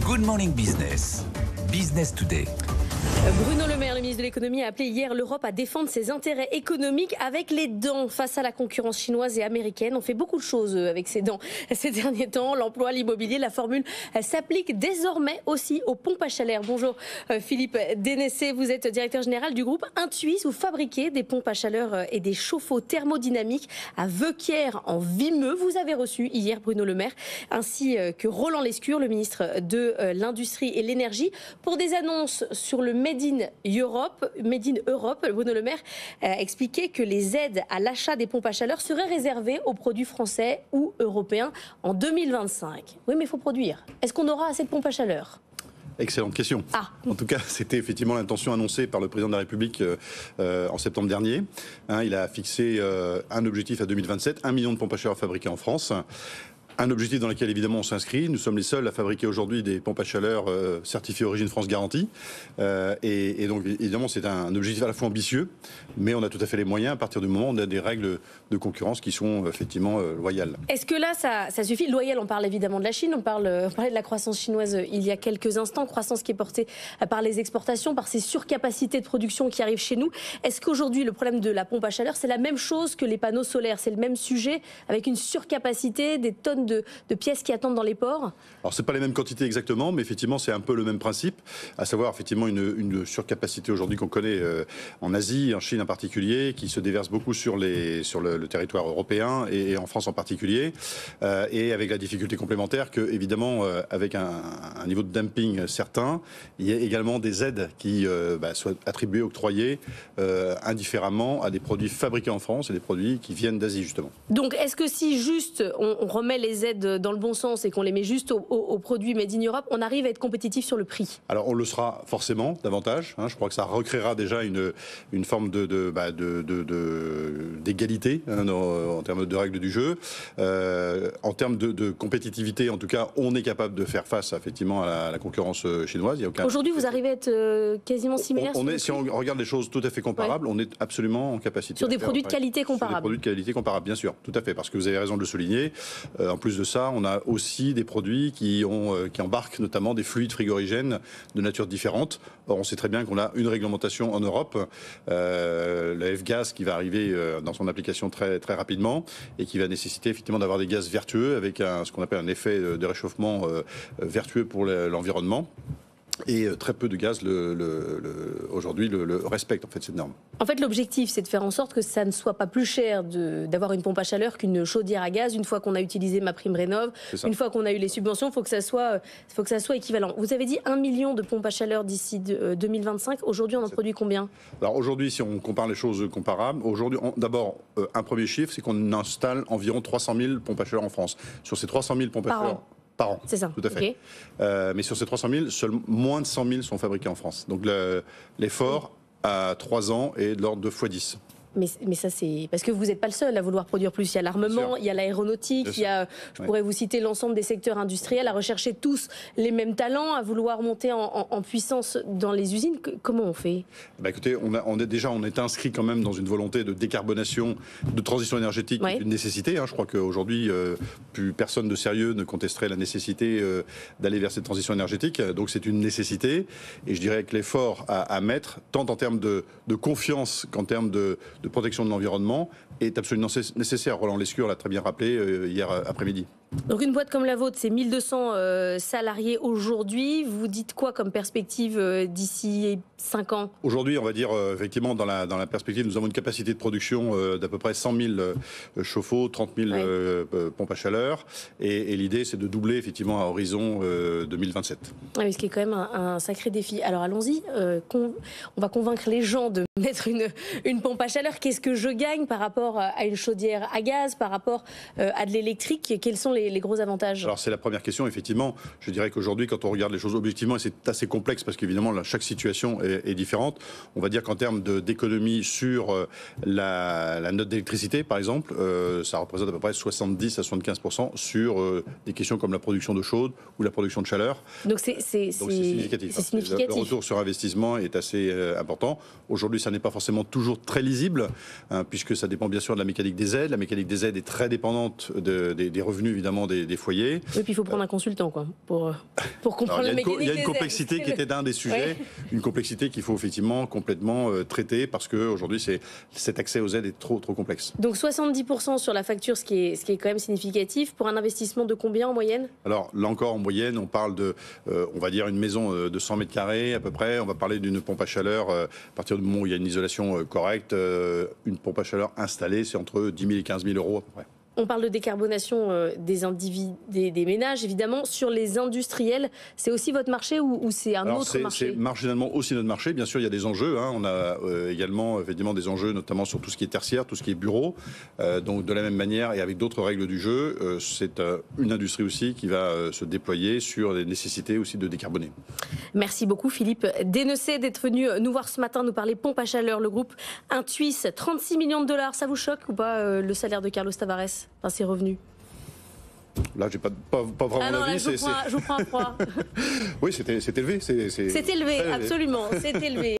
Good Morning Business. Business Today. Bruno Le Maire, le ministre de l'économie, a appelé hier l'Europe à défendre ses intérêts économiques avec les dents face à la concurrence chinoise et américaine. On fait beaucoup de choses avec ces dents ces derniers temps. L'emploi, l'immobilier, la formule s'applique désormais aussi aux pompes à chaleur. Bonjour Philippe Dénessé, vous êtes directeur général du groupe Intuis. Vous fabriquez des pompes à chaleur et des chauffe-eau thermodynamiques à Veuquières en Vimeux. Vous avez reçu hier Bruno Le Maire ainsi que Roland Lescure, le ministre de l'Industrie et l'Énergie, pour des annonces sur le Made in Europe. Bruno Le Maire a expliqué que les aides à l'achat des pompes à chaleur seraient réservées aux produits français ou européens en 2025. Oui, mais il faut produire. Est-ce qu'on aura assez de pompes à chaleur ? Excellente question. En tout cas, c'était effectivement l'intention annoncée par le président de la République en septembre dernier. Il a fixé un objectif à 2027, 1 million de pompes à chaleur fabriquées en France. Un objectif dans lequel évidemment on s'inscrit. Nous sommes les seuls à fabriquer aujourd'hui des pompes à chaleur certifiées Origine France Garantie. Et donc évidemment c'est un objectif à la fois ambitieux, mais on a tout à fait les moyens à partir du moment où on a des règles de concurrence qui sont effectivement loyales. Est-ce que là ça suffit ? Loyal, on parle évidemment de la Chine, on parlait de la croissance chinoise il y a quelques instants, croissance qui est portée par les exportations, par ces surcapacités de production qui arrivent chez nous. Est-ce qu'aujourd'hui le problème de la pompe à chaleur c'est la même chose que les panneaux solaires ? C'est le même sujet avec une surcapacité, des tonnes de pièces qui attendent dans les ports ? Alors c'est pas les mêmes quantités exactement, mais effectivement c'est un peu le même principe, à savoir effectivement une surcapacité aujourd'hui qu'on connaît en Asie, en Chine en particulier, qui se déverse beaucoup sur le territoire européen et en France en particulier, et avec la difficulté complémentaire que évidemment avec un niveau de dumping certain, il y a également des aides qui soient attribuées, octroyées indifféremment à des produits fabriqués en France et des produits qui viennent d'Asie justement. Donc est-ce que si juste on remet les aides dans le bon sens et qu'on les met juste aux produits Made in Europe, on arrive à être compétitif sur le prix ? Alors on le sera forcément davantage. Je crois que ça recréera déjà une forme d'égalité en termes de règles du jeu. En termes de compétitivité, en tout cas, on est capable de faire face effectivement à la concurrence chinoise. Aujourd'hui, vous arrivez à être quasiment similaire. Si on regarde les choses tout à fait comparables, on est absolument en capacité. Sur des produits de qualité comparables. Sur des produits de qualité comparables, bien sûr, tout à fait, parce que vous avez raison de le souligner. En plus de ça, on a aussi des produits qui embarquent notamment des fluides frigorigènes de nature différente. Or, on sait très bien qu'on a une réglementation en Europe, la F-Gas qui va arriver dans son application très, très rapidement et qui va nécessiter effectivement d'avoir des gaz vertueux avec ce qu'on appelle un effet de réchauffement vertueux pour l'environnement. Et très peu de gaz aujourd'hui le respectent en fait cette norme. En fait, l'objectif, c'est de faire en sorte que ça ne soit pas plus cher d'avoir une pompe à chaleur qu'une chaudière à gaz. Une fois qu'on a utilisé MaPrimeRénov', une fois qu'on a eu les subventions, il faut que ça soit équivalent. Vous avez dit 1 million de pompes à chaleur d'ici 2025. Aujourd'hui, on en produit combien ? Alors aujourd'hui, si on compare les choses comparables, aujourd'hui, d'abord, un premier chiffre, c'est qu'on installe environ 300 000 pompes à chaleur en France. Sur ces 300 000 pompes à chaleur par an. C'est ça. Tout à fait. Mais sur ces 300 000, moins de 100 000 sont fabriqués en France. Donc l'effort à 3 ans est de l'ordre de x10. Mais ça, c'est parce que vous n'êtes pas le seul à vouloir produire plus. Il y a l'armement, il y a l'aéronautique, je pourrais vous citer l'ensemble des secteurs industriels, à rechercher tous les mêmes talents, à vouloir monter en puissance dans les usines. Comment on fait ? Écoutez, on est inscrit quand même dans une volonté de décarbonation, de transition énergétique, une nécessité. Je crois qu'aujourd'hui, plus personne de sérieux ne contesterait la nécessité d'aller vers cette transition énergétique. Donc c'est une nécessité. Et je dirais que l'effort à mettre, tant en termes de confiance qu'en termes de protection de l'environnement est absolument nécessaire. Roland Lescure l'a très bien rappelé hier après-midi. Donc une boîte comme la vôtre, c'est 1200 salariés aujourd'hui. Vous dites quoi comme perspective d'ici 5 ans ? Aujourd'hui, on va dire, effectivement, dans la perspective, nous avons une capacité de production d'à peu près 100 000 chauffe-eau, 30 000 pompes à chaleur. Et l'idée, c'est de doubler, effectivement, à horizon 2027. Oui, ce qui est quand même un sacré défi. Alors allons-y, on va convaincre les gens de mettre une pompe à chaleur. Qu'est-ce que je gagne par rapport à une chaudière à gaz, par rapport à de l'électrique ? Quels sont les gros avantages ? Alors c'est la première question, effectivement. Je dirais qu'aujourd'hui, quand on regarde les choses objectivement, et c'est assez complexe parce qu'évidemment, là, chaque situation est différente, on va dire qu'en termes d'économie sur la note d'électricité, par exemple, ça représente à peu près 70 à 75% sur des questions comme la production d'eau chaude ou la production de chaleur. Donc c'est significatif. Le retour sur investissement est assez important. Aujourd'hui, ça n'est pas forcément toujours très lisible, hein, puisque ça dépend bien sûr de la mécanique des aides. La mécanique des aides est très dépendante des revenus évidemment des foyers. Et puis il faut prendre un consultant quoi, pour comprendre la mécanique des aides. Il y a une complexité qui était d'un des sujets, une complexité qu'il faut effectivement complètement traiter, parce qu'aujourd'hui cet accès aux aides est trop complexe. Donc 70% sur la facture, ce qui est quand même significatif, pour un investissement de combien en moyenne? Alors là encore, en moyenne, on parle de, on va dire, une maison de 100 mètres carrés à peu près. On va parler d'une pompe à chaleur, à partir du moment où il y a une isolation correcte, une pompe à chaleur installée, c'est entre 10 000 et 15 000 euros à peu près. On parle de décarbonation des ménages, évidemment. Sur les industriels, c'est aussi votre marché ou c'est un autre marché? C'est marginalement aussi notre marché. Bien sûr, il y a des enjeux. Hein. On a également évidemment des enjeux, notamment sur tout ce qui est tertiaire, tout ce qui est bureau. Donc de la même manière et avec d'autres règles du jeu, c'est une industrie aussi qui va se déployer sur les nécessités aussi de décarboner. Merci beaucoup Philippe Dénecé d'être venu nous voir ce matin, nous parler pompe à chaleur. Le groupe Intuis, 36 millions de dollars. Ça vous choque ou pas le salaire de Carlos Tavares? Enfin, ses revenus. Là, j'ai pas vraiment d'avis. Je vous prends à froid. Oui, c'est élevé. C'est élevé, absolument. C'est élevé.